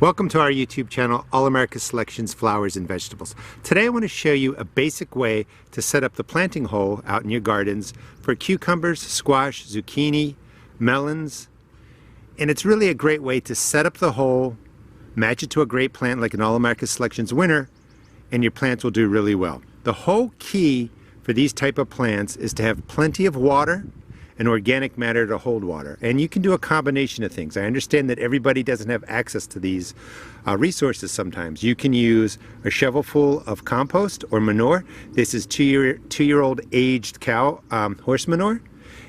Welcome to our YouTube channel, All America Selections Flowers and Vegetables. Today I want to show you a basic way to set up the planting hole out in your gardens for cucumbers, squash, zucchini, melons. And it's really a great way to set up the hole, match it to a great plant like an All America Selections winner, and your plants will do really well. The whole key for these type of plants is to have plenty of water and organic matter to hold water. And you can do a combination of things. I understand that everybody doesn't have access to these resources sometimes. You can use a shovelful of compost or manure. This is two-year-old aged cow horse manure.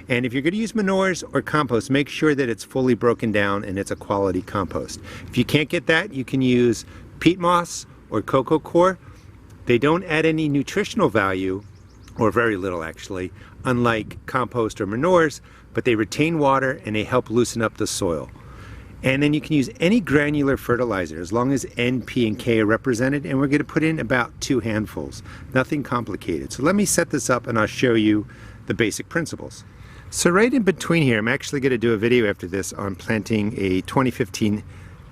And if you're going to use manures or compost, make sure that it's fully broken down and it's a quality compost. If you can't get that, you can use peat moss or cocoa coir. They don't add any nutritional value, or very little actually, unlike compost or manures, but they retain water and they help loosen up the soil. And then you can use any granular fertilizer as long as N, P, and K are represented, and we're going to put in about 2 handfuls. Nothing complicated. So let me set this up and I'll show you the basic principles. So right in between here, I'm actually going to do a video after this on planting a 2015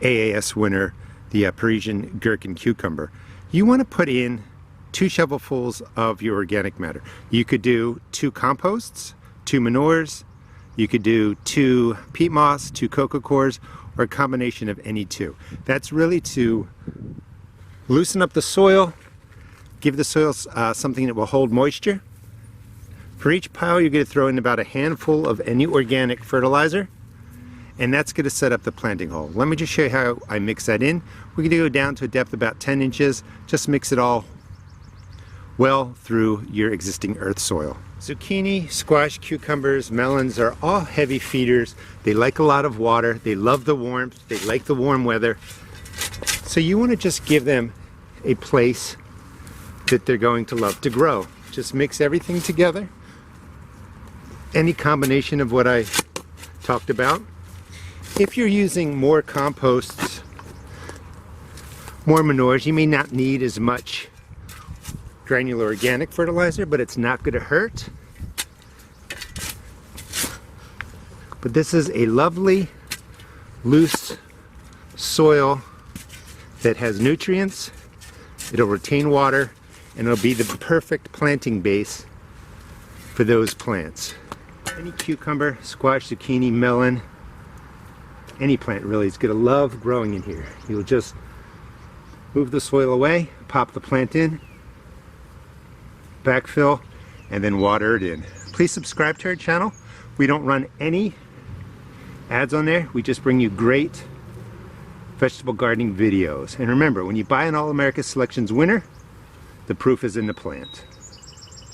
AAS winner, the Parisian gherkin cucumber. You want to put in 2 shovelfuls of your organic matter. You could do 2 composts, 2 manures, you could do 2 peat moss, 2 cocoa coirs, or a combination of any 2. That's really to loosen up the soil, give the soil something that will hold moisture. For each pile you're going to throw in about a handful of any organic fertilizer, and that's going to set up the planting hole. Let me just show you how I mix that in. We're going to go down to a depth about 10 inches, just mix it all well through your existing earth soil. Zucchini, squash, cucumbers, melons are all heavy feeders. They like a lot of water. They love the warmth. They like the warm weather. So you want to just give them a place that they're going to love to grow. Just mix everything together. Any combination of what I talked about. If you're using more composts, more manures, you may not need as much granular organic fertilizer, but it's not going to hurt. But this is a lovely, loose soil that has nutrients. It'll retain water, and it'll be the perfect planting base for those plants. Any cucumber, squash, zucchini, melon, any plant really is going to love growing in here. You'll just move the soil away, pop the plant in, backfill, and then water it in. Please subscribe to our channel. We don't run any ads on there. We just bring you great vegetable gardening videos. And remember, when you buy an All America Selections winner, the proof is in the plant.